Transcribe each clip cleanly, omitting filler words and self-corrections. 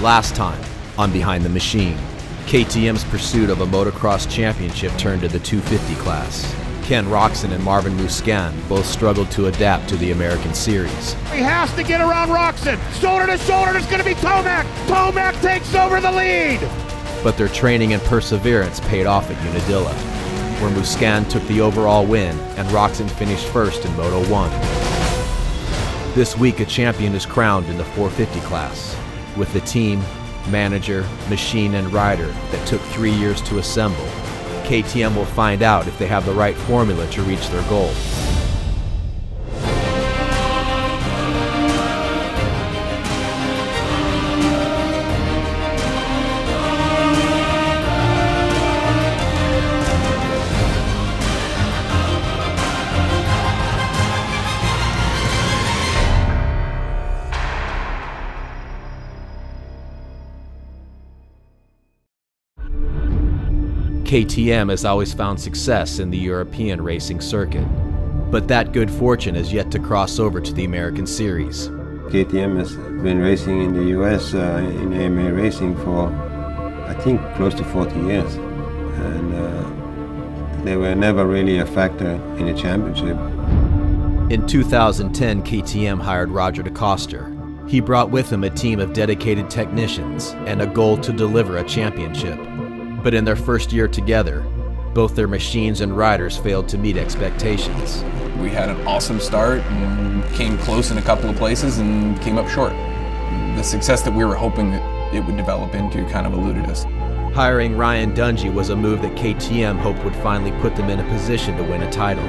Last time on Behind the Machine, KTM's pursuit of a motocross championship turned to the 250 class. Ken Roczen and Marvin Musquin both struggled to adapt to the American Series. He has to get around Roczen. Shoulder to shoulder, it's going to be Tomac. Tomac takes over the lead. But their training and perseverance paid off at Unadilla, where Musquin took the overall win and Roczen finished first in Moto-1. This week, a champion is crowned in the 450 class, with the team, manager, machine, and rider that took 3 years to assemble. KTM will find out if they have the right formula to reach their goal. KTM has always found success in the European racing circuit, but that good fortune is yet to cross over to the American Series. KTM has been racing in the US in AMA racing for, I think, close to 40 years. And they were never really a factor in a championship. In 2010, KTM hired Roger DeCoster. He brought with him a team of dedicated technicians and a goal to deliver a championship. But in their first year together, both their machines and riders failed to meet expectations. We had an awesome start and came close in a couple of places and came up short. The success that we were hoping that it would develop into kind of eluded us. Hiring Ryan Dungey was a move that KTM hoped would finally put them in a position to win a title.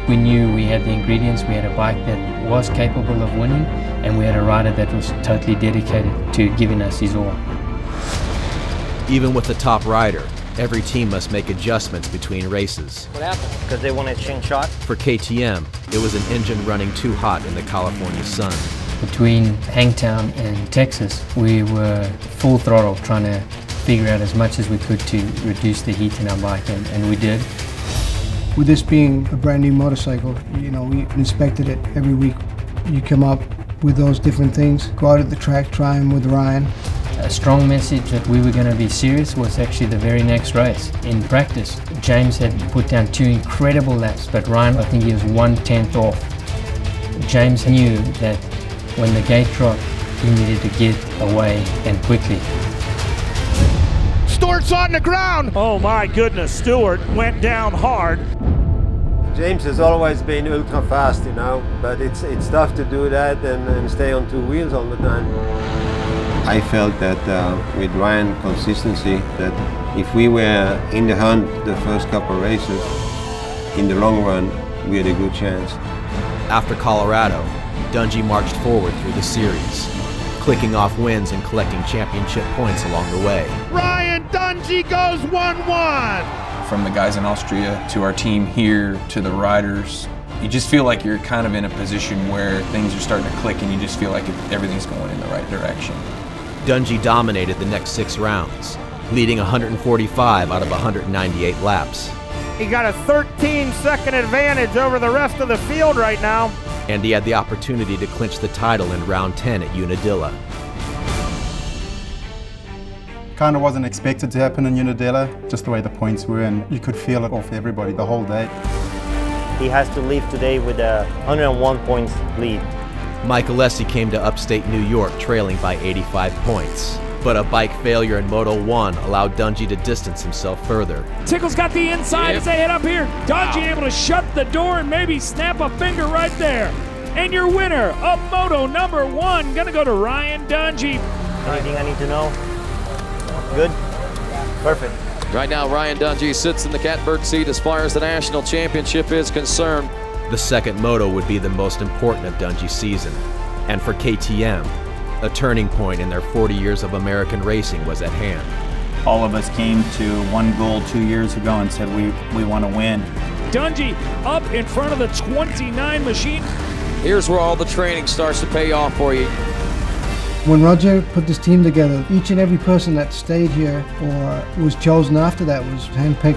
We knew we had the ingredients, we had a bike that was capable of winning, and we had a rider that was totally dedicated to giving us his all. Even with the top rider, every team must make adjustments between races. What happened? Because they want to change shot? For KTM, it was an engine running too hot in the California sun. Between Hangtown and Texas, we were full throttle trying to figure out as much as we could to reduce the heat in our bike, and we did. With this being a brand new motorcycle, you know, we inspected it every week. You come up with those different things, go out at the track, try them with Ryan. A strong message that we were going to be serious was actually the very next race. In practice, James had put down 2 incredible laps, but Ryan, I think he was 1/10 off. James knew that when the gate dropped, he needed to get away and quickly. Stewart's on the ground. Oh my goodness, Stewart went down hard. James has always been ultra fast, you know, but it's tough to do that and stay on 2 wheels all the time. I felt that with Ryan consistency, that if we were in the hunt the first couple of races, in the long run, we had a good chance. After Colorado, Dungey marched forward through the series, clicking off wins and collecting championship points along the way. Ryan Dungey goes 1-1. From the guys in Austria to our team here to the riders, you just feel like you're kind of in a position where things are starting to click and you just feel like everything's going in the right direction. Dungey dominated the next 6 rounds, leading 145 out of 198 laps. He got a 13-second advantage over the rest of the field right now. And he had the opportunity to clinch the title in round 10 at Unadilla. Kind of wasn't expected to happen in Unadilla, just the way the points were, and you could feel it off everybody the whole day. He has to leave today with a 101 points lead. Mike Alessi came to upstate New York trailing by 85 points. But a bike failure in Moto-1 allowed Dungey to distance himself further. Tickle's got the inside as they head up here. Dungey able to shut the door and maybe snap a finger right there. And your winner of Moto #1, gonna go to Ryan Dungey. Anything I need to know? Good? Perfect. Right now, Ryan Dungey sits in the catbird seat as far as the national championship is concerned. The second moto would be the most important of Dungey's season. And for KTM, a turning point in their 40 years of American racing was at hand. All of us came to one goal 2 years ago and said we want to win. Dungey up in front of the 29 machine. Here's where all the training starts to pay off for you. When Roger put this team together, each and every person that stayed here or was chosen after that was handpicked.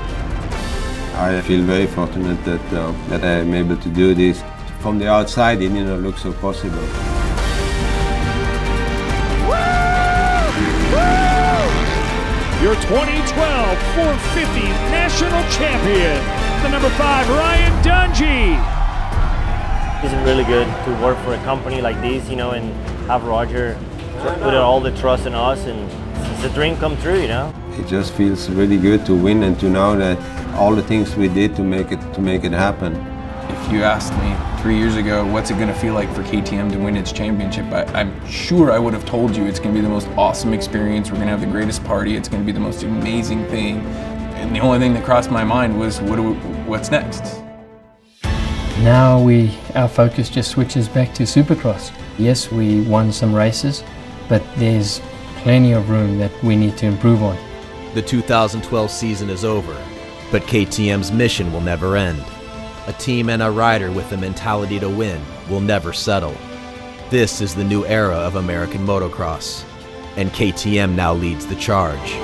I feel very fortunate that I'm able to do this. From the outside, it didn't look so possible. Woo! your 2012 450 national champion, the number 5 Ryan Dungey. It's really good to work for a company like this, you know, and have Roger put all the trust in us, and it's a dream come true, you know. It just feels really good to win and to know that all the things we did to make it happen. If you asked me 3 years ago, what's it going to feel like for KTM to win its championship, I'm sure I would have told you it's going to be the most awesome experience, we're going to have the greatest party, it's going to be the most amazing thing. And the only thing that crossed my mind was, what's next? Now our focus just switches back to Supercross. Yes, we won some races, but there's plenty of room that we need to improve on. The 2012 season is over, but KTM's mission will never end. A team and a rider with the mentality to win will never settle. This is the new era of American motocross, and KTM now leads the charge.